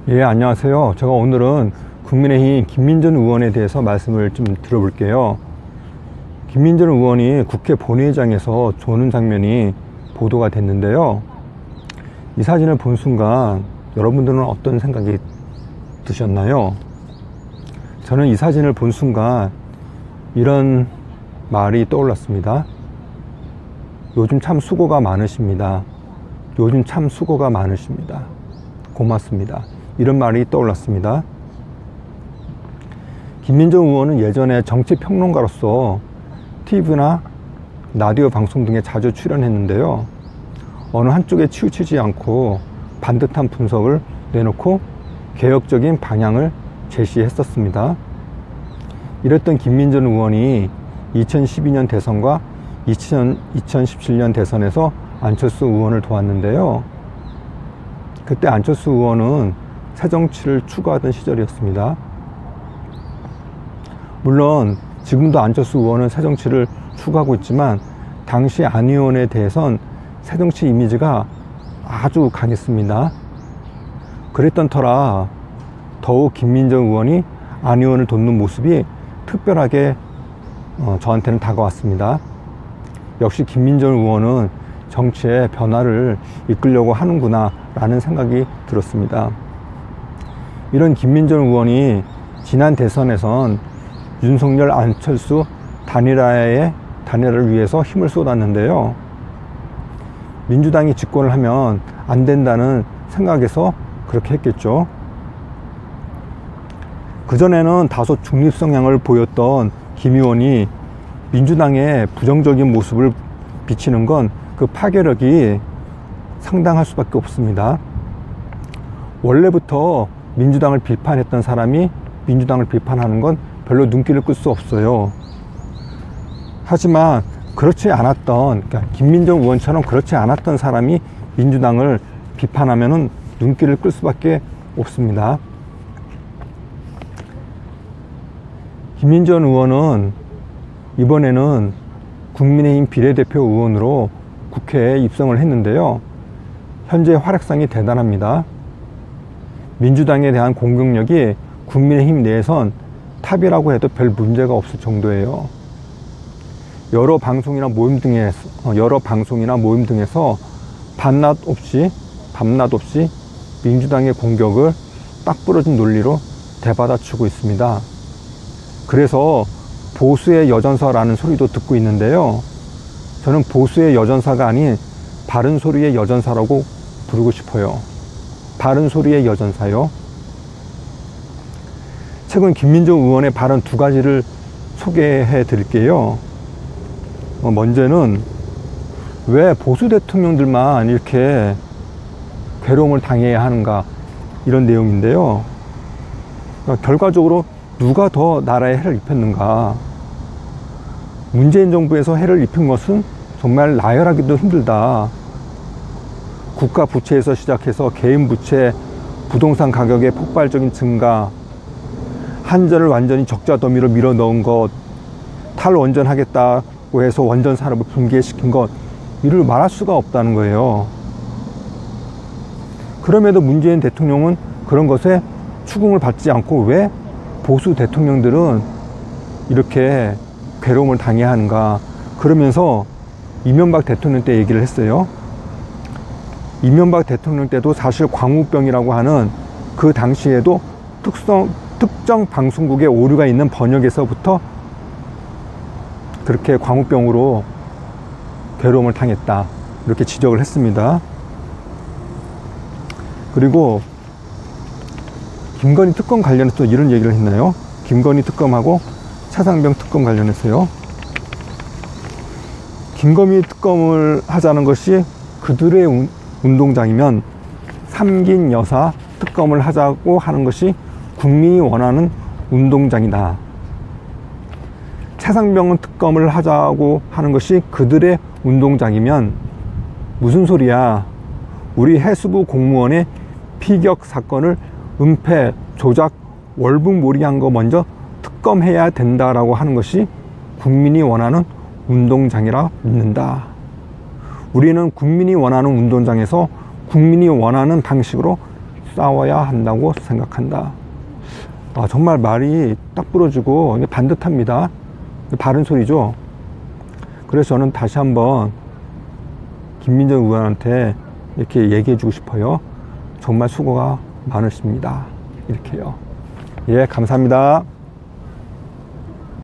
예, 안녕하세요. 제가 오늘은 국민의힘 김민전 의원에 대해서 말씀을 좀 들어볼게요. 김민전 의원이 국회 본회의장에서 조는 장면이 보도가 됐는데요. 이 사진을 본 순간 여러분들은 어떤 생각이 드셨나요? 저는 이 사진을 본 순간 이런 말이 떠올랐습니다. 요즘 참 수고가 많으십니다. 요즘 참 수고가 많으십니다. 고맙습니다. 이런 말이 떠올랐습니다. 김민전 의원은 예전에 정치평론가로서 TV나 라디오 방송 등에 자주 출연했는데요. 어느 한쪽에 치우치지 않고 반듯한 분석을 내놓고 개혁적인 방향을 제시했었습니다. 이랬던 김민전 의원이 2012년 대선과 2017년 대선에서 안철수 의원을 도왔는데요. 그때 안철수 의원은 새정치를 추구하던 시절이었습니다. 물론 지금도 안철수 의원은 새정치를 추구하고 있지만 당시 안 의원에 대해선 새정치 이미지가 아주 강했습니다. 그랬던 터라 더욱 김민전 의원이 안 의원을 돕는 모습이 특별하게 저한테는 다가왔습니다. 역시 김민전 의원은 정치의 변화를 이끌려고 하는구나 라는 생각이 들었습니다. 이런 김민전 의원이 지난 대선에선 윤석열, 안철수 단일화를 위해서 힘을 쏟았는데요. 민주당이 집권을 하면 안 된다는 생각에서 그렇게 했겠죠. 그전에는 다소 중립 성향을 보였던 김 의원이 민주당의 부정적인 모습을 비치는 건 그 파괴력이 상당할 수밖에 없습니다. 원래부터 민주당을 비판했던 사람이 민주당을 비판하는 건 별로 눈길을 끌 수 없어요. 하지만 그렇지 않았던, 그러니까 김민전 의원처럼 그렇지 않았던 사람이 민주당을 비판하면은 눈길을 끌 수밖에 없습니다. 김민전 의원은 이번에는 국민의힘 비례대표 의원으로 국회에 입성을 했는데요. 현재 활약상이 대단합니다. 민주당에 대한 공격력이 국민의힘 내에선 탑이라고 해도 별 문제가 없을 정도예요. 여러 방송이나 모임 등에서 밤낮 없이 민주당의 공격을 딱 부러진 논리로 대받아치고 있습니다. 그래서 보수의 여전사라는 소리도 듣고 있는데요. 저는 보수의 여전사가 아닌 바른 소리의 여전사라고 부르고 싶어요. 바른 소리의 여전사요. 최근 김민전 의원의 발언 두 가지를 소개해 드릴게요. 먼저는 왜 보수 대통령들만 이렇게 괴로움을 당해야 하는가, 이런 내용인데요. 결과적으로 누가 더 나라에 해를 입혔는가. 문재인 정부에서 해를 입힌 것은 정말 나열하기도 힘들다. 국가 부채에서 시작해서 개인 부채, 부동산 가격의 폭발적인 증가, 한전을 완전히 적자 더미로 밀어 넣은 것, 탈원전하겠다고 해서 원전 산업을 붕괴시킨 것, 이를 말할 수가 없다는 거예요. 그럼에도 문재인 대통령은 그런 것에 추궁을 받지 않고 왜 보수 대통령들은 이렇게 괴로움을 당해야 하는가. 그러면서 이명박 대통령 때 얘기를 했어요. 이명박 대통령 때도 사실 광우병이라고 하는 그 당시에도 특정 방송국에 오류가 있는 번역에서부터 그렇게 광우병으로 괴로움을 당했다, 이렇게 지적을 했습니다. 그리고 김건희 특검 관련해서 이런 얘기를 했나요? 김건희 특검하고 차상병 특검 관련해서요. 김건희 특검을 하자는 것이 그들의 운동장이면 삼긴 여사 특검을 하자고 하는 것이 국민이 원하는 운동장이다. 차상병 특검을 하자고 하는 것이 그들의 운동장이면 무슨 소리야. 우리 해수부 공무원의 피격 사건을 은폐, 조작, 월북몰이한 거 먼저 특검해야 된다라고 하는 것이 국민이 원하는 운동장이라 믿는다. 우리는 국민이 원하는 운동장에서 국민이 원하는 방식으로 싸워야 한다고 생각한다. 정말 말이 딱 부러지고 반듯합니다. 바른 소리죠. 그래서 저는 다시 한번 김민정 의원한테 이렇게 얘기해 주고 싶어요. 정말 수고가 많으십니다. 이렇게요. 예, 감사합니다.